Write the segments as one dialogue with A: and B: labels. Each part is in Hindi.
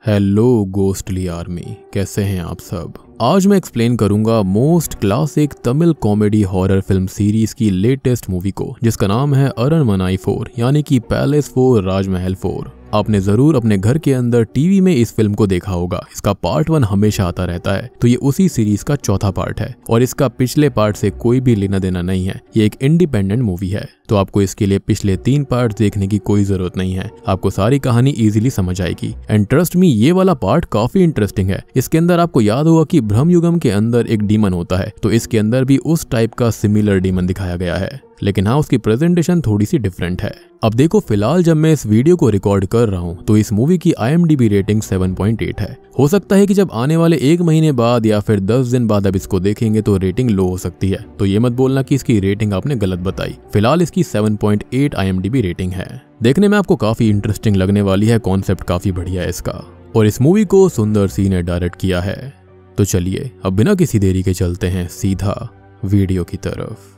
A: हेलो गोस्टली आर्मी, कैसे हैं आप सब। आज मैं एक्सप्लेन करूंगा most classic Tamil comedy horror film series की लेटेस्ट मूवी को, जिसका नाम है अरनमनाई 4 यानी कि पैलेस 4 राजमहल 4। आपने जरूर अपने घर के अंदर टीवी में इस फिल्म को देखा होगा। इसका पार्ट 1 हमेशा आता रहता है, तो ये उसी सीरीज का चौथा पार्ट है और इसका पिछले पार्ट से कोई भी लेना देना नहीं है। ये एक इंडिपेंडेंट मूवी है, तो आपको इसके लिए पिछले 3 पार्ट देखने की कोई जरूरत नहीं है। आपको सारी कहानी इजीली समझ आएगी। एंड ट्रस्ट मी, ये वाला पार्ट काफी इंटरेस्टिंग है। इसके अंदर आपको याद होगा कि ब्रह्मयुगम के अंदर एक डीमन होता है, तो इसके अंदर भी उस टाइप का सिमिलर डीमन दिखाया गया है, लेकिन हाँ, उसकी प्रेजेंटेशन थोड़ी सी डिफरेंट है। अब देखो, फिलहाल जब मैं इस वीडियो को रिकॉर्ड कर रहा हूँ तो इस मूवी की IMDb रेटिंग 7.8 है। हो सकता है कि जब आने वाले 1 महीने बाद या फिर 10 दिन बाद अब इसको देखेंगे तो रेटिंग लो हो सकती है, तो ये मत बोलना कि इसकी रेटिंग आपने गलत बताई। फिलहाल इसकी 7.8 IMDb रेटिंग है। देखने में आपको काफी इंटरेस्टिंग लगने वाली है, कॉन्सेप्ट काफी बढ़िया है इसका, और इस मूवी को सुंदर सी ने डायरेक्ट किया है। तो चलिए अब बिना किसी देरी के चलते हैं सीधा वीडियो की तरफ।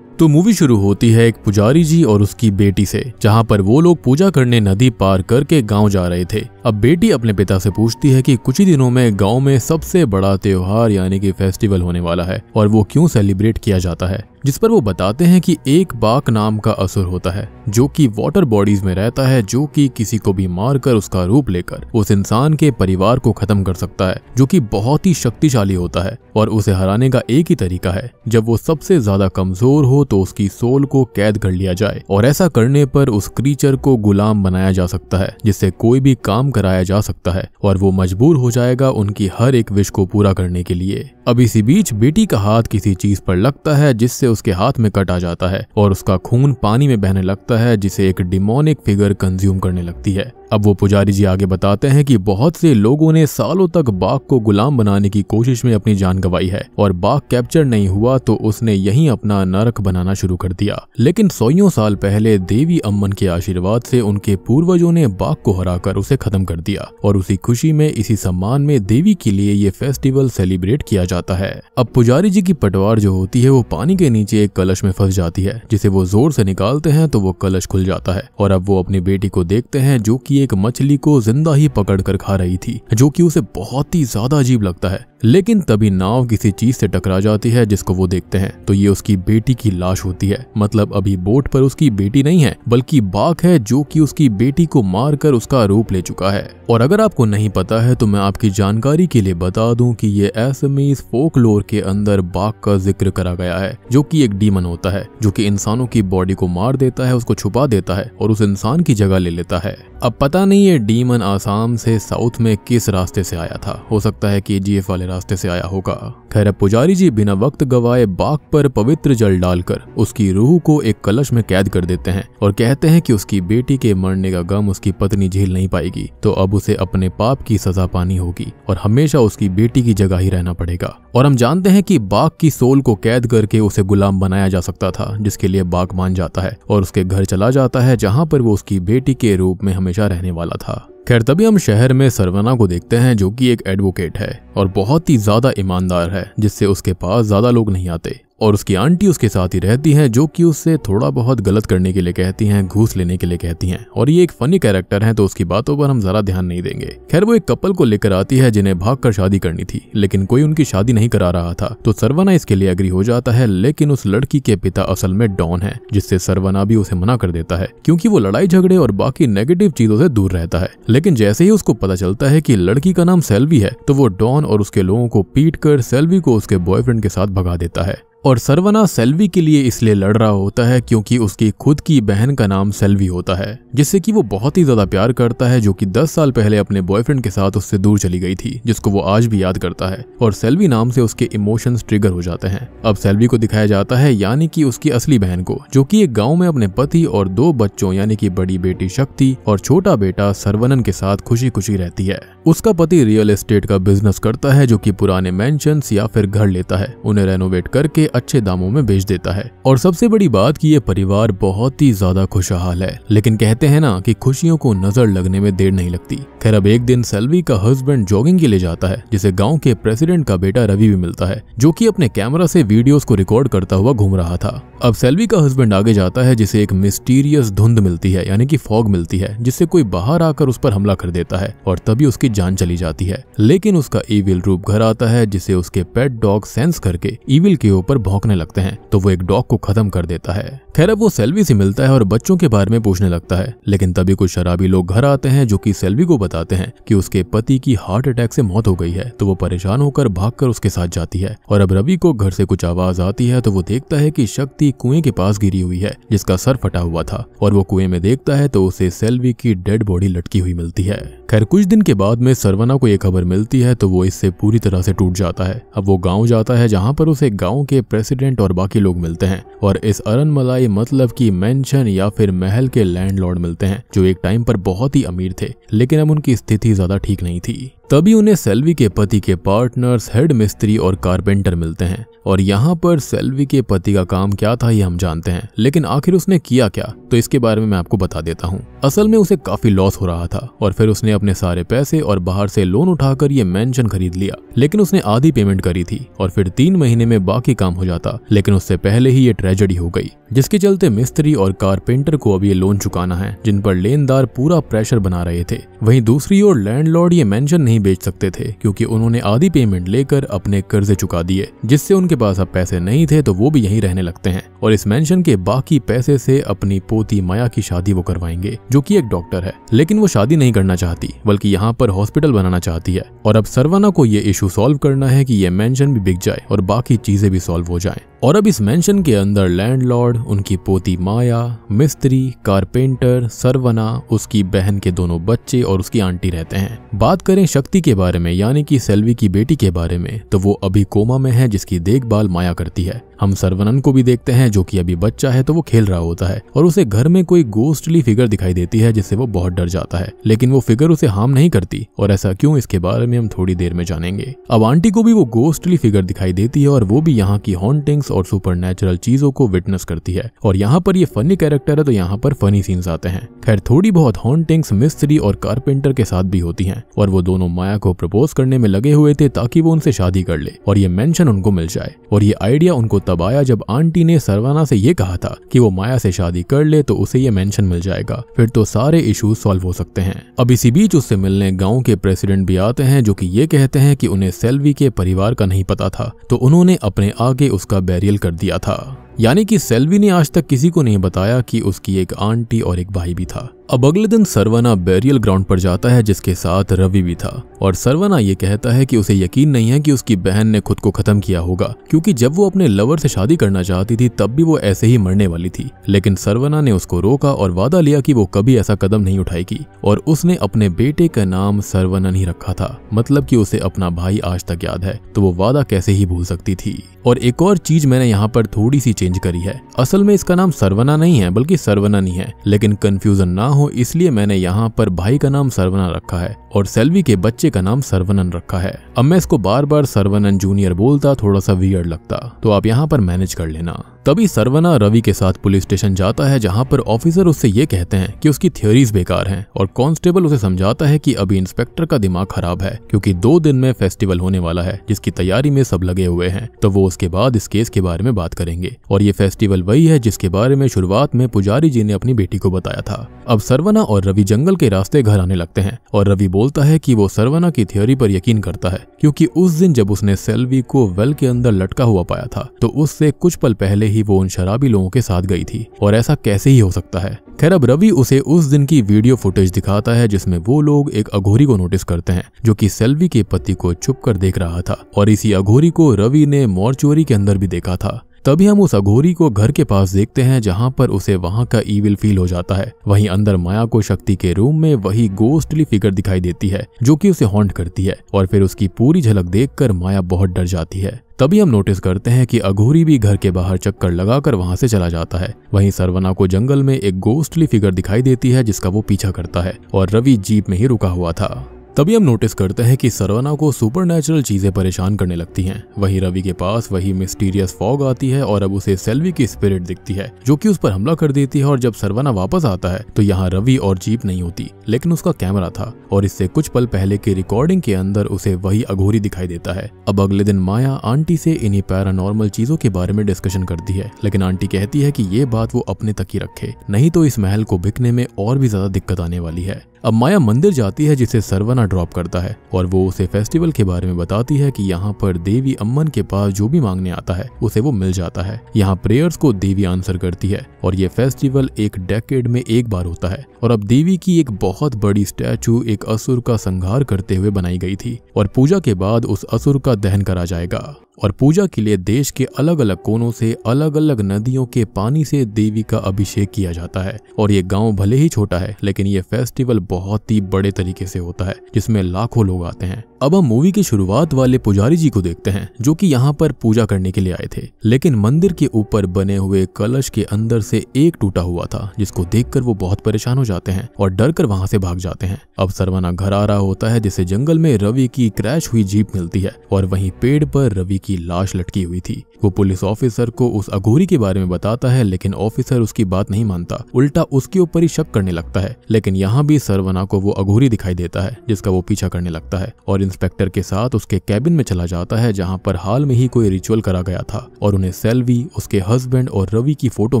A: तो मूवी शुरू होती है एक पुजारी जी और उसकी बेटी से, जहां पर वो लोग पूजा करने नदी पार करके गांव जा रहे थे। अब बेटी अपने पिता से पूछती है कि कुछ ही दिनों में गांव में सबसे बड़ा त्योहार यानी कि फेस्टिवल होने वाला है और वो क्यों सेलिब्रेट किया जाता है, जिस पर वो बताते हैं कि एक बाघ नाम का असुर होता है जो कि वाटर बॉडीज में रहता है, जो कि किसी को भी मारकर उसका रूप लेकर उस इंसान के परिवार को खत्म कर सकता है, जो कि बहुत ही शक्तिशाली होता है। और उसे हराने का एक ही तरीका है, जब वो सबसे ज्यादा कमजोर हो तो उसकी सोल को कैद कर लिया जाए, और ऐसा करने पर उस क्रीचर को गुलाम बनाया जा सकता है, जिससे कोई भी काम कराया जा सकता है और वो मजबूर हो जाएगा उनकी हर एक विश को पूरा करने के लिए। अब इसी बीच बेटी का हाथ किसी चीज पर लगता है, जिससे उसके हाथ में कट आ जाता है और उसका खून पानी में बहने लगता है, जिसे एक डिमोनिक फिगर कंज्यूम करने लगती है। अब वो पुजारी जी आगे बताते हैं कि बहुत से लोगों ने सालों तक बाघ को गुलाम बनाने की कोशिश में अपनी जान गंवाई है, और बाघ कैप्चर नहीं हुआ तो उसने यहीं अपना नरक बनाना शुरू कर दिया। लेकिन 100 साल पहले देवी अम्मन के आशीर्वाद से उनके पूर्वजों ने बाघ को हराकर उसे खत्म कर दिया, और उसी खुशी में, इसी सम्मान में देवी के लिए ये फेस्टिवल सेलिब्रेट किया जाता है। अब पुजारी जी की पटवार जो होती है वो पानी के नीचे एक कलश में फंस जाती है, जिसे वो जोर से निकालते हैं तो वो कलश खुल जाता है, और अब वो अपनी बेटी को देखते हैं जो कि एक मछली को जिंदा ही पकड़कर खा रही थी, जो कि उसे बहुत ही ज्यादा अजीब लगता है। लेकिन तभी नाव किसी चीज से टकरा जाती है, जिसको वो देखते हैं तो ये उसकी बेटी की लाश होती है। मतलब अभी बोट पर उसकी बेटी नहीं है, बल्कि बाघ है जो कि उसकी बेटी को मारकर उसका रूप ले चुका है। और अगर आपको नहीं पता है तो मैं आपकी जानकारी के लिए बता दूं कि ये असमीज फोकलोर के अंदर बाघ का जिक्र करा गया है, जो कि एक डीमन होता है, जो कि इंसानों की बॉडी को मार देता है, उसको छुपा देता है और उस इंसान की जगह ले लेता है। अब पता नहीं ये डीमन आसाम से साउथ में किस रास्ते से आया था, हो सकता है KGF वाले रास्ते से आया होगा। खैर, पुजारी जी बिना वक्त गवाए बाघ पर पवित्र जल डालकर उसकी रूह को एक कलश में कैद कर देते हैं और कहते हैं कि उसकी बेटी के मरने का गम उसकी पत्नी झेल नहीं पाएगी, तो अब उसे अपने पाप की सजा पानी होगी और हमेशा उसकी बेटी की जगह ही रहना पड़ेगा। और हम जानते हैं कि बाघ की सोल को कैद करके उसे गुलाम बनाया जा सकता था, जिसके लिए बाघ मान जाता है और उसके घर चला जाता है, जहां पर वो उसकी बेटी के रूप में हमेशा रहने वाला था। खैर, तभी हम शहर में सरवना को देखते हैं, जो कि एक एडवोकेट है और बहुत ही ज्यादा ईमानदार है, जिससे उसके पास ज्यादा लोग नहीं आते, और उसकी आंटी उसके साथ ही रहती हैं, जो कि उससे थोड़ा बहुत गलत करने के लिए कहती हैं, घूस लेने के लिए कहती हैं, और ये एक फनी कैरेक्टर है, तो उसकी बातों पर हम जरा ध्यान नहीं देंगे। खैर, वो एक कपल को लेकर आती है जिन्हें भागकर शादी करनी थी, लेकिन कोई उनकी शादी नहीं करा रहा था, तो सरवना इसके लिए एग्री हो जाता है। लेकिन उस लड़की के पिता असल में डॉन है, जिससे सरवना भी उसे मना कर देता है, क्योंकि वो लड़ाई झगड़े और बाकी नेगेटिव चीजों से दूर रहता है। लेकिन जैसे ही उसको पता चलता है कि लड़की का नाम सेल्वी है, तो वो डॉन और उसके लोगों को पीट कर सेल्वी को उसके बॉयफ्रेंड के साथ भगा देता है। और सरवना सेल्वी के लिए इसलिए लड़ रहा होता है क्योंकि उसकी खुद की बहन का नाम सेल्वी होता है, जिससे कि वो बहुत ही ज्यादा प्यार करता है, जो कि 10 साल पहले अपने बॉयफ्रेंड के साथ उससे दूर चली गई थी, जिसको वो आज भी याद करता है, और सेल्वी नाम से उसके इमोशंस ट्रिगर हो जाते हैं। अब सेल्वी को दिखाया जाता है, यानी कि उसकी असली बहन को, जो कि एक गाँव में अपने पति और 2 बच्चों यानी कि बड़ी बेटी शक्ति और छोटा बेटा सरवनन के साथ खुशी खुशी रहती है। उसका पति रियल एस्टेट का बिजनेस करता है, जो कि पुराने मेंशंस या फिर घर लेता है, उन्हें रेनोवेट करके अच्छे दामों में बेच देता है। और सबसे बड़ी बात कि ये परिवार बहुत ही ज्यादा खुशहाल है, लेकिन कहते हैं ना कि खुशियों को नजर लगने में देर नहीं लगती। खैर अब एक दिन सेल्वी का हस्बैंड जॉगिंग के लिए जाता है, जिसे गांव के प्रेसिडेंट का बेटा रवि भी मिलता है, जो कि अपने कैमरा से वीडियोस को रिकॉर्ड करता हुआ घूम रहा था। अब सेल्वी का हस्बैंड आगे जाता है, जिसे एक मिस्टीरियस धुंध मिलती है, यानी कि फॉग मिलती है, जिससे कोई बाहर आकर उस पर हमला कर देता है और तभी उसकी जान चली जाती है। लेकिन उसका ईविल रूप घर आता है, जिसे उसके पेट डॉग सेंस करके ईविल के ऊपर भौंकने लगते हैं, तो वो एक डॉग को खत्म कर देता है। खैर अब वो सेल्वी से मिलता है और बच्चों के बारे में पूछने लगता है, लेकिन तभी कुछ शराबी लोग घर आते हैं, जो कि सेल्वी को बताते हैं कि उसके पति की हार्ट अटैक से मौत हो गई है। तो वो परेशान होकर भागकर उसके साथ जाती है और अब रवि को घर से कुछ आवाज आती है, तो वो देखता है कि शक्ति कुएं के पास गिरी हुई है, जिसका सर फटा हुआ था, और वो कुएं में देखता है तो उसे सेल्वी की डेड बॉडी लटकी हुई मिलती है। खैर कुछ दिन के बाद में सरवना को ये खबर मिलती है, तो वो इससे पूरी तरह से टूट जाता है। अब वो गांव जाता है, जहां पर उसे गांव के प्रेसिडेंट और बाकी लोग मिलते हैं और इस अरनमलाई मतलब कि मेंशन या फिर महल के लैंडलॉर्ड मिलते हैं, जो एक टाइम पर बहुत ही अमीर थे, लेकिन अब उनकी स्थिति ज्यादा ठीक नहीं थी। तभी उन्हें सेल्वी के पति के पार्टनर्स, हेड मिस्त्री और कारपेंटर मिलते हैं और यहाँ पर सेल्वी के पति का काम क्या था ये हम जानते हैं, लेकिन आखिर उसने किया क्या, तो इसके बारे में मैं आपको बता देता हूँ। असल में उसे काफी लॉस हो रहा था और फिर उसने अपने सारे पैसे और बाहर से लोन उठाकर ये मेंशन खरीद लिया, लेकिन उसने आधी पेमेंट करी थी और फिर 3 महीने में बाकी काम हो जाता, लेकिन उससे पहले ही ये ट्रेजेडी हो गई, जिसके चलते मिस्त्री और कारपेंटर को अब ये लोन चुकाना है, जिन पर लेनदार पूरा प्रेशर बना रहे थे। वहीं दूसरी ओर लैंडलॉर्ड ये मेंशन नहीं बेच सकते थे, क्योंकि उन्होंने आधी पेमेंट लेकर अपने कर्जे चुका दिए, जिससे उनके पास अब पैसे नहीं थे, तो वो भी यहीं रहने लगते हैं और इस मेंशन के बाकी पैसे से अपनी पोती माया की शादी वो करवाएंगे, जो कि एक डॉक्टर है, लेकिन वो शादी नहीं करना चाहती, बल्कि यहाँ पर हॉस्पिटल बनाना चाहती है। और अब सरवना को ये इशू सॉल्व करना है कि ये मेंशन भी बिक जाए और बाकी चीजें भी सॉल्व हो जाएं। और अब इस मेंशन के अंदर लैंडलॉर्ड, उनकी पोती माया, मिस्त्री, कारपेंटर, सरवना, उसकी बहन के दोनों बच्चे और उसकी आंटी रहते हैं। बात करें शक्ति के बारे में, यानी कि सेल्वी की बेटी के बारे में, तो वो अभी कोमा में है, जिसकी देखभाल माया करती है। हम सरवनन को भी देखते हैं, जो कि अभी बच्चा है, तो वो खेल रहा होता है और उसे घर में कोई गोस्टली फिगर दिखाई देती है, जिससे वो बहुत डर जाता है, लेकिन वो फिगर उसे हार्म नहीं करती, और ऐसा क्यों, इसके बारे में हम थोड़ी देर में जानेंगे। अब आंटी को भी वो गोस्टली फिगर दिखाई देती है और वो भी यहाँ की हॉन्टिंग्स और सुपरनैचुरल चीजों को विटनेस करती है, और यहाँ पर ये फनी कैरेक्टर है, तो यहाँ पर फनी सीन्स आते हैं। खैर थोड़ी बहुत हॉन्टिंग्स मिस्त्री और कारपेंटर के साथ भी होती हैं, और वो दोनों माया को प्रपोज करने में लगे हुए थे ताकि वो उनसे शादी कर ले और ये मेंशन उनको मिल जाए। और ये आइडिया उनको तब आया जब आंटी ने सरवना से ये कहा था कि वो माया से शादी कर ले तो उसे ये मेंशन मिल जाएगा, फिर तो सारे इश्यूज सॉल्व हो सकते हैं। अब इसी बीच उससे मिलने गांव के प्रेसिडेंट भी आते हैं, जो कि ये कहते हैं कि उन्हें सेल्वी के परिवार का नहीं पता था, तो उन्होंने अपने आगे उसका बैरियल कर दिया था। यानी कि सेल्वी ने आज तक किसी को नहीं बताया कि उसकी एक आंटी और एक भाई भी था। अब अगले दिन सरवना बैरियल ग्राउंड पर जाता है, जिसके साथ रवि भी था, और सरवना ये कहता है कि उसे यकीन नहीं है कि उसकी बहन ने खुद को खत्म किया होगा, क्योंकि जब वो अपने लवर से शादी करना चाहती थी तब भी वो ऐसे ही मरने वाली थी। लेकिन सरवना ने उसको रोका और वादा लिया कि वो कभी ऐसा कदम नहीं उठाएगी, और उसने अपने बेटे का नाम सरवनन ही रखा था, मतलब कि उसे अपना भाई आज तक याद है, तो वो वादा कैसे ही भूल सकती थी। और एक और चीज मैंने यहाँ पर थोड़ी सी चेंज करी है, असल में इसका नाम सरवना नहीं है बल्कि सरवनन ही है, लेकिन कंफ्यूजन ना हो इसलिए मैंने यहाँ पर भाई का नाम सरवना रखा है और सेल्वी के बच्चे का नाम सरवनन रखा है। अब मैं इसको बार बार सरवनन जूनियर बोलता थोड़ा सा वियर्ड लगता, तो आप यहाँ पर मैनेज कर लेना। तभी सरवना रवि के साथ पुलिस स्टेशन जाता है, जहाँ पर ऑफिसर उससे ये कहते हैं कि उसकी थ्योरीज बेकार हैं, और कांस्टेबल उसे समझाता है कि अभी इंस्पेक्टर का दिमाग खराब है, क्योंकि 2 दिन में फेस्टिवल होने वाला है जिसकी तैयारी में सब लगे हुए हैं, तो वो उसके बाद इस केस के बारे में बात करेंगे। और ये फेस्टिवल वही है जिसके बारे में शुरुआत में पुजारी जी ने अपनी बेटी को बताया था। अब सरवना और रवि जंगल के रास्ते घर आने लगते हैं, और रवि बोलता है कि वो सरवना की थ्योरी पर यकीन करता है, क्योंकि उस दिन जब उसने सेल्वी को वेल के अंदर लटका हुआ पाया था, तो उससे कुछ पल पहले ही वो उन शराबी लोगों के साथ गई थी, और ऐसा कैसे ही हो सकता है। खैर अब रवि उसे उस दिन की वीडियो फुटेज दिखाता है, जिसमें वो लोग एक अघोरी को नोटिस करते हैं, जो कि सेल्वी के पति को छुप कर देख रहा था, और इसी अघोरी को रवि ने मॉर्चुअरी के अंदर भी देखा था। तभी हम उस अघोरी को घर के पास देखते हैं, जहां पर उसे वहां का ईविल फील हो जाता है। वहीं अंदर माया को शक्ति के रूम में वही गोस्टली फिगर दिखाई देती है, जो कि उसे हॉन्ट करती है, और फिर उसकी पूरी झलक देखकर माया बहुत डर जाती है। तभी हम नोटिस करते हैं कि अघोरी भी घर के बाहर चक्कर लगाकर वहां से चला जाता है। वहीं सरवना को जंगल में एक गोस्टली फिगर दिखाई देती है, जिसका वो पीछा करता है, और रवि जीप में ही रुका हुआ था। तभी हम नोटिस करते हैं कि सरवना को सुपरनैचुरल चीजें परेशान करने लगती हैं। वहीं रवि के पास वही मिस्टीरियस फॉग आती है और अब उसे सेल्वी की स्पिरिट दिखती है जो कि उस पर हमला कर देती है। और जब सरवना वापस आता है तो यहाँ रवि और जीप नहीं होती लेकिन उसका कैमरा था और इससे कुछ पल पहले की रिकॉर्डिंग के अंदर उसे वही अघोरी दिखाई देता है। अब अगले दिन माया आंटी से इन्हीं पैरानॉर्मल चीजों के बारे में डिस्कशन करती है, लेकिन आंटी कहती है कि ये बात वो अपने तक ही रखे, नहीं तो इस महल को बिकने में और भी ज्यादा दिक्कत आने वाली है। अब माया मंदिर जाती है जिसे सरवना ड्रॉप करता है और वो उसे फेस्टिवल के बारे में बताती है कि यहाँ पर देवी अम्मन के पास जो भी मांगने आता है उसे वो मिल जाता है। यहाँ प्रेयर्स को देवी आंसर करती है और ये फेस्टिवल एक डेकेड में एक बार होता है। और अब देवी की एक बहुत बड़ी स्टैचू एक असुर का संहार करते हुए बनाई गई थी और पूजा के बाद उस असुर का दहन करा जाएगा। और पूजा के लिए देश के अलग अलग कोनों से अलग अलग नदियों के पानी से देवी का अभिषेक किया जाता है। और ये गांव भले ही छोटा है लेकिन ये फेस्टिवल बहुत ही बड़े तरीके से होता है जिसमें लाखों लोग आते हैं। अब हम मूवी की शुरुआत वाले पुजारी जी को देखते हैं जो कि यहाँ पर पूजा करने के लिए आए थे, लेकिन मंदिर के ऊपर बने हुए कलश के अंदर से एक टूटा हुआ था जिसको देखकर वो बहुत परेशान हो जाते हैं और डर कर वहां से भाग जाते हैं। अब सरवना घर आ रहा होता है जिसे जंगल में रवि की क्रैश हुई जीप मिलती है और वहीं पेड़ पर रवि की लाश लटकी हुई थी। वो पुलिस ऑफिसर को उस अघोरी के बारे में बताता है लेकिन ऑफिसर उसकी बात नहीं मानता, उल्टा उसके ऊपर ही शक करने लगता है। लेकिन यहाँ भी सरवना को वो अघोरी दिखाई देता है जिसका वो पीछा करने लगता है और इंस्पेक्टर के साथ उसके कैबिन में चला जाता है जहाँ पर हाल में ही कोई रिचुअल करा गया था और उन्हें सेल्वी, उसके हस्बैंड और रवि की फोटो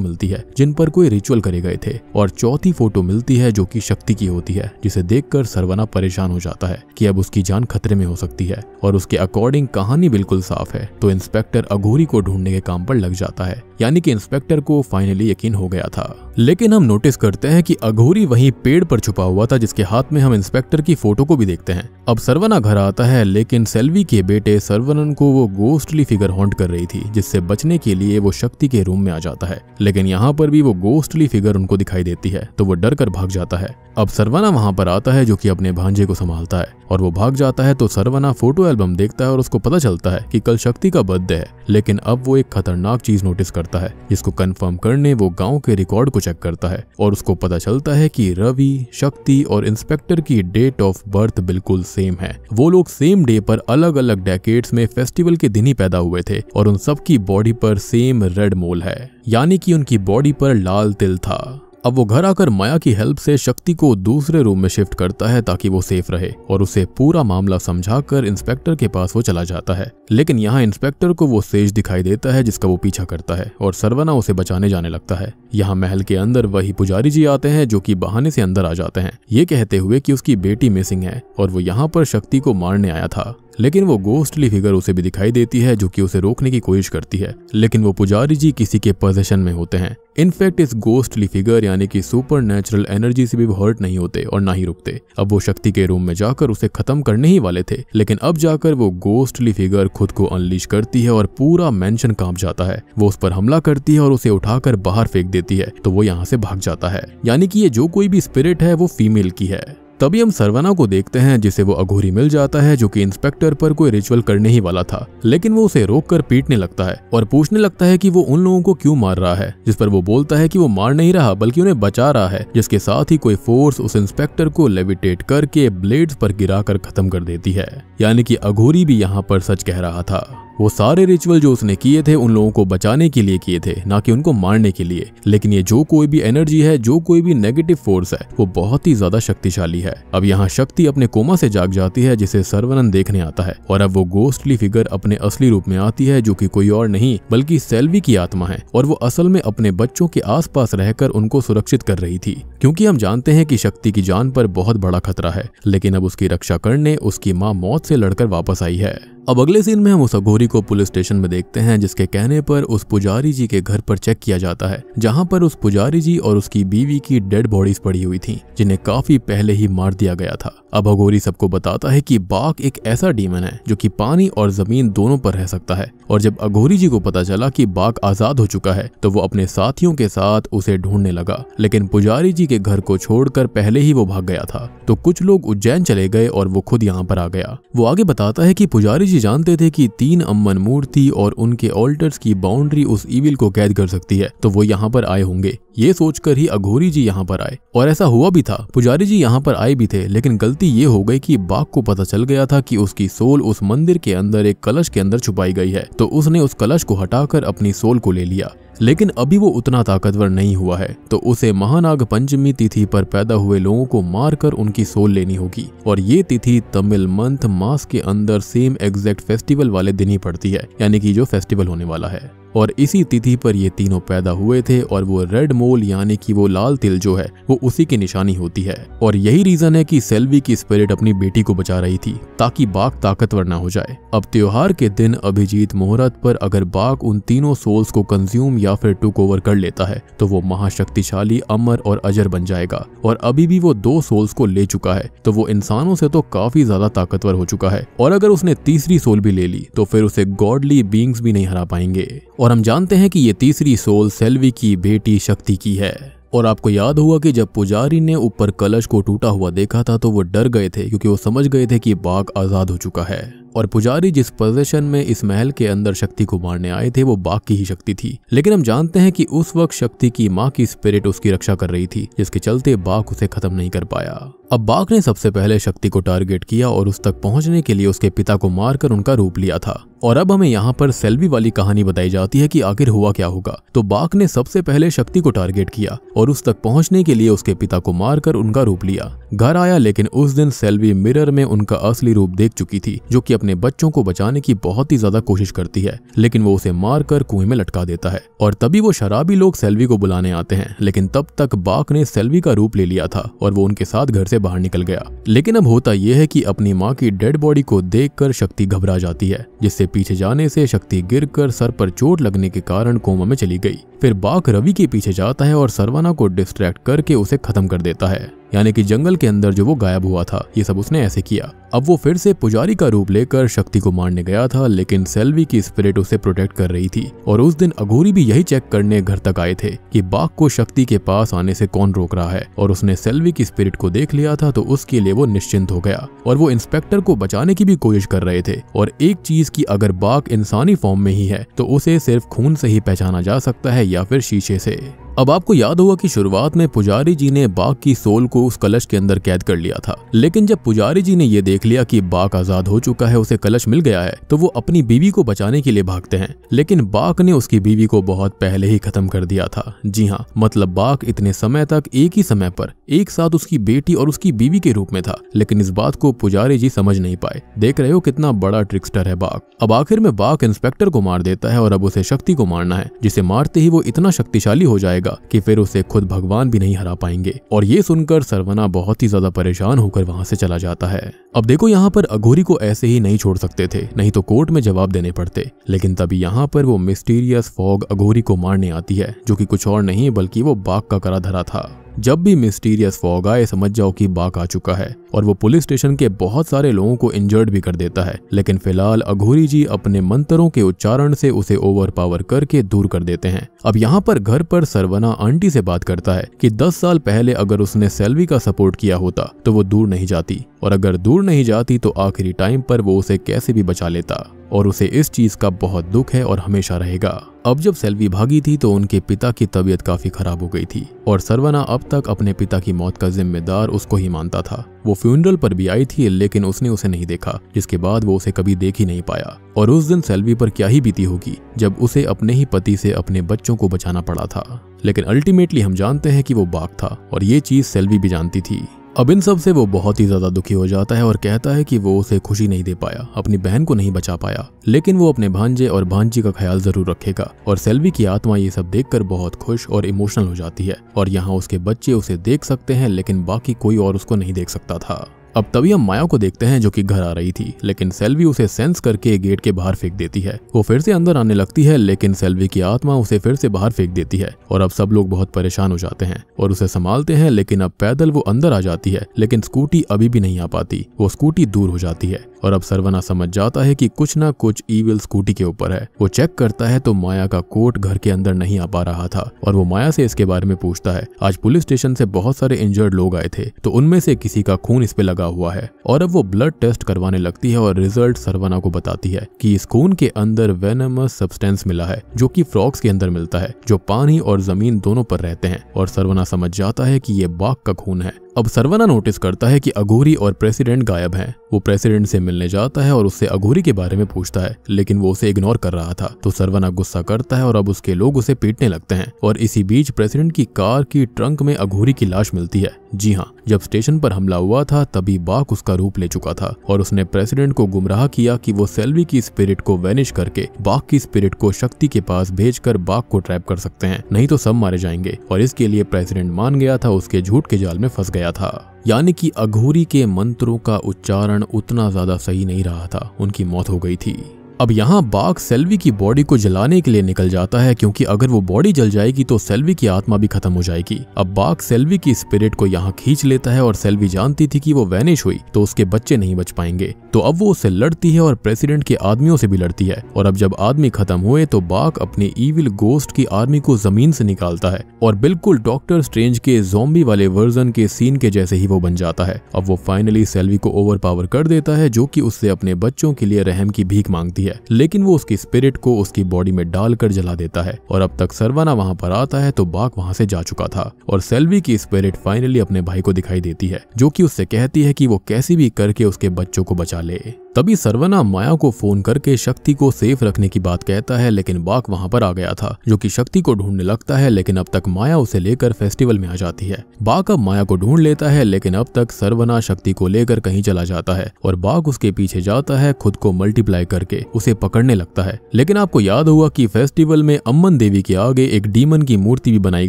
A: मिलती है जिन पर कोई रिचुअल करे गए थे। और चौथी फोटो मिलती है जो कि शक्ति की होती है, जिसे देखकर सरवना परेशान हो जाता है कि अब उसकी जान खतरे में हो सकती है। और उसके अकॉर्डिंग कहानी बिल्कुल साफ है तो इंस्पेक्टर अघोरी को ढूंढने के काम पर लग जाता है, यानी कि इंस्पेक्टर को फाइनली यकीन हो गया था। लेकिन हम नोटिस करते हैं कि अघोरी वहीं पेड़ पर छुपा हुआ था जिसके हाथ में हम इंस्पेक्टर की फोटो को भी देखते हैं। अब सरवना घर आता है लेकिन सेल्वी के बेटे सरवनन को वो गोस्टली फिगर हॉन्ट कर रही थी जिससे बचने के लिए वो शक्ति के रूम में आ जाता है। लेकिन यहाँ पर भी वो गोस्टली फिगर उनको दिखाई देती है तो वो डर कर भाग जाता है। अब सरवना वहां पर आता है जो कि अपने भांजे को संभालता है और वो भाग जाता है तो सरवना फोटो एल्बम देखता है और उसको पता चलता है कि कल शक्ति का बर्थडे है। लेकिन अब वो एक खतरनाक चीज नोटिस करता है जिसको कंफर्म करने वो गांव के रिकॉर्ड को चेक करता है और उसको पता चलता है कि रवि, शक्ति और इंस्पेक्टर की डेट ऑफ बर्थ बिल्कुल सेम है। वो लोग सेम डे पर अलग अलग डेकेड्स में फेस्टिवल के दिन ही पैदा हुए थे और उन सब की बॉडी पर सेम रेड मोल है, यानी कि उनकी बॉडी पर लाल तिल था। अब वो घर आकर माया की हेल्प से शक्ति को दूसरे रूम में शिफ्ट करता है ताकि वो सेफ रहे और उसे पूरा मामला समझाकर इंस्पेक्टर के पास वो चला जाता है। लेकिन यहाँ इंस्पेक्टर को वो सेज दिखाई देता है जिसका वो पीछा करता है और सरवना उसे बचाने जाने लगता है। यहाँ महल के अंदर वही पुजारी जी आते हैं जो कि बहाने से अंदर आ जाते हैं ये कहते हुए कि उसकी बेटी मिसिंग है और वो यहाँ पर शक्ति को मारने आया था। लेकिन वो गोस्टली फिगर उसे भी दिखाई देती है जो कि उसे रोकने की कोशिश करती है, लेकिन वो पुजारी जी किसी के पोजीशन में होते हैं। इनफैक्ट इस गोस्टली फिगर यानी कि सुपर नेचुरल एनर्जी से भी वो हर्ट नहीं होते और ना ही रुकते। अब वो शक्ति के रूम में जाकर उसे खत्म करने ही वाले थे, लेकिन अब जाकर वो गोस्टली फिगर खुद को अनलीश करती है और पूरा मेंशन कांप जाता है। वो उस पर हमला करती है और उसे उठाकर बाहर फेंक देती है तो वो यहाँ से भाग जाता है, यानी कि ये जो कोई भी स्पिरिट है वो फीमेल की है। तभी हम सरवना को देखते हैं जिसे वो अघोरी मिल जाता है जो कि इंस्पेक्टर पर कोई रिचुअल करने ही वाला था, लेकिन वो उसे रोककर पीटने लगता है और पूछने लगता है कि वो उन लोगों को क्यों मार रहा है, जिस पर वो बोलता है कि वो मार नहीं रहा बल्कि उन्हें बचा रहा है। जिसके साथ ही कोई फोर्स उस इंस्पेक्टर को लेविटेट करके ब्लेड्स पर गिराकर खत्म कर देती है, यानी कि अघोरी भी यहाँ पर सच कह रहा था। वो सारे रिचुअल जो उसने किए थे उन लोगों को बचाने के लिए किए थे, ना कि उनको मारने के लिए। लेकिन ये जो कोई भी एनर्जी है, जो कोई भी नेगेटिव फोर्स है, वो बहुत ही ज्यादा शक्तिशाली है। अब यहाँ शक्ति अपने कोमा से जाग जाती है जिसे सरवनन देखने आता है और अब वो गोस्टली फिगर अपने असली रूप में आती है जो कि कोई और नहीं बल्कि सेल्वी की आत्मा है और वो असल में अपने बच्चों के आसपास रहकर उनको सुरक्षित कर रही थी, क्योंकि हम जानते हैं कि शक्ति की जान पर बहुत बड़ा खतरा है। लेकिन अब उसकी रक्षा करने उसकी माँ मौत से लड़कर वापस आई है। अब अगले सीन में हम उस अघोरी को पुलिस स्टेशन में देखते हैं जिसके कहने पर उस पुजारी जी के घर पर चेक किया जाता है, जहां पर उस पुजारी जी और उसकी बीवी की डेड बॉडीज पड़ी हुई थी जिन्हें काफी पहले ही मार दिया गया था। अब अघोरी सबको बताता है कि बाघ एक ऐसा डीमन है जो कि पानी और जमीन दोनों पर रह सकता है और जब अघोरी जी को पता चला कि बाघ आजाद हो चुका है तो वो अपने साथियों के साथ उसे ढूंढने लगा, लेकिन पुजारी जी के घर को छोड़कर पहले ही वो भाग गया था। तो कुछ लोग उज्जैन चले गए और वो खुद यहाँ पर आ गया। वो आगे बताता है कि पुजारी जी जानते थे कि 3 अम्मन मूर्ति और उनके ऑल्टर्स की बाउंड्री उस इविल को कैद कर सकती है, तो वो यहाँ पर आए होंगे। ये सोचकर ही अघोरी जी यहाँ पर आए और ऐसा हुआ भी था। पुजारी जी यहाँ पर आए भी थे, लेकिन गलती गलती ये हो गई कि बाघ को पता चल गया था कि उसकी सोल उस मंदिर के अंदर एक कलश के अंदर छुपाई गई है, तो उसने उस कलश को हटाकर अपनी सोल को ले लिया। लेकिन अभी वो उतना ताकतवर नहीं हुआ है, तो उसे महानाग पंचमी तिथि पर पैदा हुए लोगों को मारकर उनकी सोल लेनी होगी। और ये तिथि तमिल मंथ मास के अंदर सेम एग्जैक्ट फेस्टिवल वाले दिन ही पड़ती है, यानी कि जो फेस्टिवल होने वाला है। और इसी तिथि पर ये तीनों पैदा हुए थे और वो रेड मोल यानी कि वो लाल तिल जो है वो उसी की निशानी होती है। और यही रीजन है कि सेल्वी की स्पिरिट अपनी बेटी को बचा रही थी ताकि बाघ ताकतवर ना हो जाए। अब त्योहार के दिन अभिजीत मुहूर्त पर अगर बाघ उन तीनों सोल्स को कंज्यूम या फिर टुक ओवर कर लेता है तो वो महाशक्तिशाली, अमर और अजर बन जाएगा। और अभी भी वो 2 सोल्स को ले चुका है, तो वो इंसानों से तो काफी ज्यादा ताकतवर हो चुका है। और अगर उसने तीसरी सोल भी ले ली तो फिर उसे गॉडली बीइंग्स भी नहीं हरा पाएंगे। और हम जानते हैं कि ये तीसरी सोल सेल्वी की बेटी शक्ति की है। और आपको याद होगा कि जब पुजारी ने ऊपर कलश को टूटा हुआ देखा था तो वो डर गए थे, क्योंकि वो समझ गए थे कि बाघ आजाद हो चुका है। और पुजारी जिस पोजीशन में इस महल के अंदर शक्ति को मारने आए थे वो बाघ की ही शक्ति थी। लेकिन हम जानते हैं कि उस वक्त शक्ति की माँ की स्पिरिट उसकी रक्षा कर रही थी, जिसके चलते बाघ उसे खत्म नहीं कर पाया। अब बाघ ने सबसे पहले शक्ति को टारगेट किया और उस तक पहुंचने के लिए उसके पिता को मारकर उनका रूप लिया था। और अब हमें यहाँ पर सेल्वी वाली कहानी बताई जाती है कि आखिर हुआ क्या होगा। तो बाघ ने सबसे पहले शक्ति को टारगेट किया और उस तक पहुंचने के लिए उसके पिता को मारकर उनका रूप लिया। घर आया, लेकिन उस दिन सेल्वी मिरर में उनका असली रूप देख चुकी थी, जो कि अपने बच्चों को बचाने की बहुत ही ज्यादा कोशिश करती है, लेकिन वो उसे मारकर कुएं में लटका देता है। और तभी वो शराबी लोग सेल्वी को बुलाने आते हैं, लेकिन तब तक बाघ ने सेल्वी का रूप ले लिया था और वो उनके साथ घर से बाहर निकल गया। लेकिन अब होता यह है कि अपनी माँ की डेड बॉडी को देखकर शक्ति घबरा जाती है, जिससे पीछे जाने से शक्ति गिरकर सर पर चोट लगने के कारण कोमा में चली गई। फिर बाघ रवि के पीछे जाता है और सरवना को डिस्ट्रैक्ट करके उसे खत्म कर देता है, यानी कि जंगल के अंदर जो वो गायब हुआ था, ये सब उसने ऐसे किया। अब वो फिर से पुजारी का रूप लेकर शक्ति को मारने गया था, लेकिन सेल्वी की स्पिरिट उसे प्रोटेक्ट कर रही थी। और उस दिन अघोरी भी यही चेक करने घर तक आए थे कि बाघ को शक्ति के पास आने से कौन रोक रहा है। और उसने सेल्वी की स्पिरिट को देख लिया था, तो उसके लिए वो निश्चिंत हो गया और वो इंस्पेक्टर को बचाने की भी कोशिश कर रहे थे। और एक चीज की, अगर बाघ इंसानी फॉर्म में ही है तो उसे सिर्फ खून से ही पहचाना जा सकता है या फिर शीशे से। अब आपको याद होगा कि शुरुआत में पुजारी जी ने बाघ की सोल को उस कलश के अंदर कैद कर लिया था, लेकिन जब पुजारी जी ने ये देख लिया कि बाघ आजाद हो चुका है, उसे कलश मिल गया है, तो वो अपनी बीवी को बचाने के लिए भागते हैं। लेकिन बाघ ने उसकी बीवी को बहुत पहले ही खत्म कर दिया था। जी हाँ, मतलब बाघ इतने समय तक एक ही समय पर एक साथ उसकी बेटी और उसकी बीवी के रूप में था, लेकिन इस बात को पुजारी जी समझ नहीं पाए। देख रहे हो कितना बड़ा ट्रिक्स्टर है बाघ। अब आखिर में बाघ इंस्पेक्टर को मार देता है और अब उसे शक्ति को मारना है, जिसे मारते ही वो इतना शक्तिशाली हो जाएगा कि फिर उसे खुद भगवान भी नहीं हरा पाएंगे। और ये सुनकर सरवना बहुत ही ज्यादा परेशान होकर वहां से चला जाता है। अब देखो, यहाँ पर अघोरी को ऐसे ही नहीं छोड़ सकते थे, नहीं तो कोर्ट में जवाब देने पड़ते। लेकिन तभी यहाँ पर वो मिस्टीरियस फॉग अघोरी को मारने आती है, जो कि कुछ और नहीं बल्कि वो बाघ का करा धरा था। जब भी मिस्टीरियस फॉग आए, समझ जाओ कि बाघ आ चुका है और वो पुलिस स्टेशन के बहुत सारे लोगों को इंजर्ड भी कर देता है। लेकिन फिलहाल अघोरी जी अपने मंत्रों के उच्चारण से उसे ओवर पावर करके दूर कर देते हैं। अब यहाँ पर घर पर सरवना आंटी से बात करता है कि 10 साल पहले अगर उसने सेल्वी का सपोर्ट किया होता तो वो दूर नहीं जाती, और अगर दूर नहीं जाती तो आखिरी टाइम पर वो उसे कैसे भी बचा लेता। और उसे इस चीज का बहुत दुख है और हमेशा रहेगा। अब जब सेल्वी भागी थी तो उनके पिता की तबीयत काफी खराब हो गई थी और सरवना अब तक अपने पिता की मौत का जिम्मेदार उसको ही मानता था। वो फ्यूनरल पर भी आई थी, लेकिन उसने उसे नहीं देखा, जिसके बाद वो उसे कभी देख ही नहीं पाया। और उस दिन सेल्वी पर क्या ही बीती होगी जब उसे अपने ही पति से अपने बच्चों को बचाना पड़ा था। लेकिन अल्टीमेटली हम जानते हैं कि वो बाघ था और ये चीज सेल्वी भी जानती थी। अब इन सब से वो बहुत ही ज्यादा दुखी हो जाता है और कहता है कि वो उसे खुशी नहीं दे पाया, अपनी बहन को नहीं बचा पाया, लेकिन वो अपने भांजे और भांजी का ख्याल जरूर रखेगा। और सेल्वी की आत्मा ये सब देखकर बहुत खुश और इमोशनल हो जाती है और यहाँ उसके बच्चे उसे देख सकते हैं, लेकिन बाकी कोई और उसको नहीं देख सकता था। अब तभी हम माया को देखते हैं जो कि घर आ रही थी, लेकिन सेल्वी उसे सेंस करके गेट के बाहर फेंक देती है। वो फिर से अंदर आने लगती है, लेकिन सेल्वी की आत्मा उसे फिर से बाहर फेंक देती है। और अब सब लोग बहुत परेशान हो जाते हैं और उसे संभालते हैं, लेकिन अब पैदल वो अंदर आ जाती है, लेकिन स्कूटी अभी भी नहीं आ पाती। वो स्कूटी दूर हो जाती है और अब सरवना समझ जाता है कि कुछ ना कुछ ईविल स्कूटी के ऊपर है। वो चेक करता है तो माया का कोट घर के अंदर नहीं आ पा रहा था और वो माया से इसके बारे में पूछता है। आज पुलिस स्टेशन से बहुत सारे इंजर्ड लोग आए थे, तो उनमें से किसी का खून इस पे लगा हुआ है। और अब वो ब्लड टेस्ट करवाने लगती है और रिजल्ट सरवना को बताती है कि इस खून के अंदर वेनमस सब्सटेंस मिला है, जो कि फ्रॉग्स के अंदर मिलता है, जो पानी और जमीन दोनों पर रहते हैं। और सरवना समझ जाता है कि ये बाघ का खून है। अब सरवना नोटिस करता है कि अघोरी और प्रेसिडेंट गायब हैं। वो प्रेसिडेंट से मिलने जाता है और उससे अघोरी के बारे में पूछता है, लेकिन वो उसे इग्नोर कर रहा था। तो सरवना गुस्सा करता है और अब उसके लोग उसे पीटने लगते हैं। और इसी बीच प्रेसिडेंट की कार की ट्रंक में अघोरी की लाश मिलती है। जी हाँ, जब स्टेशन पर हमला हुआ था तभी बाक उसका रूप ले चुका था और उसने प्रेसिडेंट को गुमराह किया कि वो सेल्वी की स्पिरिट को वैनिश करके बाक की स्पिरिट को शक्ति के पास भेजकर बाक को ट्रैप कर सकते हैं, नहीं तो सब मारे जाएंगे। और इसके लिए प्रेसिडेंट मान गया था, उसके झूठ के जाल में फंस गया था। यानी कि अघोरी के मंत्रों का उच्चारण उतना ज्यादा सही नहीं रहा था, उनकी मौत हो गई थी। अब यहाँ बाक सेल्वी की बॉडी को जलाने के लिए निकल जाता है, क्योंकि अगर वो बॉडी जल जाएगी तो सेल्वी की आत्मा भी खत्म हो जाएगी। अब बाक सेल्वी की स्पिरिट को यहाँ खींच लेता है और सेल्वी जानती थी कि वो वैनिश हुई तो उसके बच्चे नहीं बच पाएंगे। तो अब वो उससे लड़ती है और प्रेसिडेंट के आदमियों से भी लड़ती है। और अब जब आदमी खत्म हुए तो बाक अपनी ईविल गोस्ट की आर्मी को जमीन से निकालता है और बिल्कुल डॉक्टर स्ट्रेंज के ज़ॉम्बी वाले वर्जन के सीन के जैसे ही वो बन जाता है। अब वो फाइनली सेल्वी को ओवर पावर कर देता है, जो कि उससे अपने बच्चों के लिए रहम की भीख मांगती है, लेकिन वो उसकी स्पिरिट को उसकी बॉडी में डालकर जला देता है। और अब तक सरवना वहां पर आता है तो बाक वहां से जा चुका था और सेल्वी की स्पिरिट फाइनली अपने भाई को दिखाई देती है, जो कि उससे कहती है कि वो कैसी भी करके उसके बच्चों को बचा ले। तभी सरवना माया को फोन करके शक्ति को सेफ रखने की बात कहता है, लेकिन बाक वहां पर आ गया था, जो कि शक्ति को ढूंढने लगता है। लेकिन अब तक माया उसे लेकर फेस्टिवल में आ जाती है। बाक अब माया को ढूंढ लेता है, लेकिन अब तक सरवना शक्ति को लेकर कहीं चला जाता है और बाक उसके पीछे जाता है, खुद को मल्टीप्लाई करके उसे पकड़ने लगता है। लेकिन आपको याद होगा कि फेस्टिवल में अम्मन देवी के आगे एक डीमन की मूर्ति भी बनाई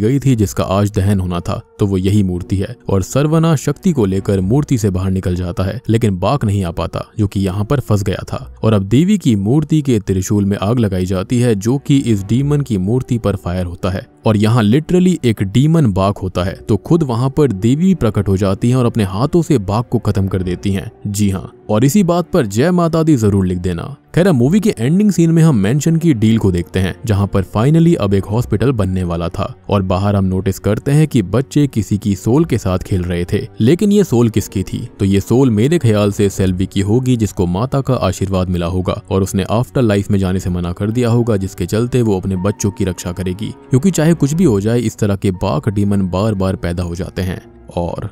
A: गई थी, जिसका आज दहन होना था, तो वो यही मूर्ति है। और सरवना शक्ति को लेकर मूर्ति से बाहर निकल जाता है, लेकिन बाक नहीं आ पाता, जो कि यहाँ पर फंस गया था। और अब देवी की मूर्ति के त्रिशूल में आग लगाई जाती है, जो कि इस डीमन की मूर्ति पर फायर होता है और यहाँ लिटरली एक डीमन बाक होता है। तो खुद वहां पर देवी प्रकट हो जाती हैं और अपने हाथों से बाक को खत्म कर देती हैं। जी हाँ, और इसी बात पर जय माता दी जरूर लिख देना। खैर, मूवी के एंडिंग सीन में हम मेंशन की डील को देखते हैं, जहां पर फाइनली अब एक हॉस्पिटल बनने वाला था और बाहर हम नोटिस करते हैं कि बच्चे किसी की सोल के साथ खेल रहे थे। लेकिन ये सोल किसकी थी? तो ये सोल मेरे ख्याल से सेल्वी की होगी, जिसको माता का आशीर्वाद मिला होगा और उसने आफ्टर लाइफ में जाने से मना कर दिया होगा, जिसके चलते वो अपने बच्चों की रक्षा करेगी। क्योंकि चाहे कुछ भी हो जाए, इस तरह के बाक डीमन बार बार पैदा हो जाते हैं। और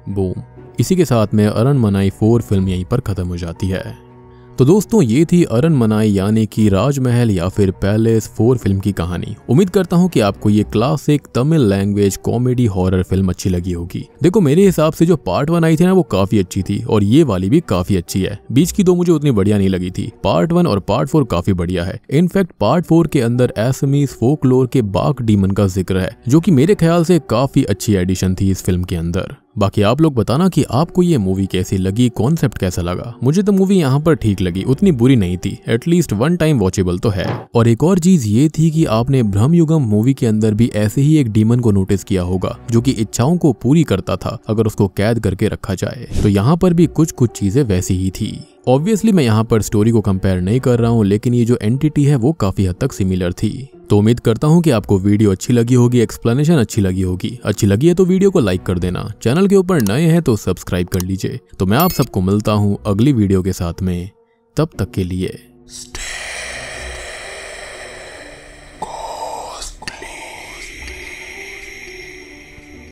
A: बूम, इसी के साथ में अरनमनाई 4 फिल्म यहीं पर खत्म हो जाती है। तो दोस्तों, ये थी अरनमनाई यानी कि राजमहल या फिर पैलेस 4 फिल्म की कहानी। उम्मीद करता हूँ कि आपको ये classic Tamil language comedy horror film अच्छी लगी होगी। देखो, मेरे हिसाब से जो पार्ट 1 आई थी ना, वो काफी अच्छी थी और ये वाली भी काफी अच्छी है। बीच की 2 मुझे उतनी बढ़िया नहीं लगी थी। पार्ट 1 और पार्ट 4 काफी बढ़िया है। इनफैक्ट पार्ट 4 के अंदर एसमीज फोकलोर के बाक डीमन का जिक्र है, जो कि मेरे ख्याल से काफी अच्छी एडिशन थी इस फिल्म के अंदर। बाकी आप लोग बताना कि आपको ये मूवी कैसी लगी, कॉन्सेप्ट कैसा लगा। मुझे तो मूवी यहाँ पर ठीक लगी, उतनी बुरी नहीं थी, एटलीस्ट 1 टाइम वॉचेबल तो है। और एक और चीज ये थी कि आपने ब्रह्मयुगम मूवी के अंदर भी ऐसे ही एक डीमन को नोटिस किया होगा, जो कि इच्छाओं को पूरी करता था अगर उसको कैद करके रखा जाए। तो यहाँ पर भी कुछ चीजें वैसी ही थी। ऑब्वियसली मैं यहाँ पर स्टोरी को कंपेयर नहीं कर रहा हूँ, लेकिन ये जो एंटिटी है वो काफी हद तक सिमिलर थी। तो उम्मीद करता हूँ कि आपको वीडियो अच्छी लगी होगी, एक्सप्लेनेशन अच्छी लगी होगी। अच्छी लगी है तो वीडियो को लाइक कर देना, चैनल के ऊपर नए हैं तो सब्सक्राइब कर लीजिए। तो मैं आप सबको मिलता हूँ अगली वीडियो के साथ में, तब तक के लिए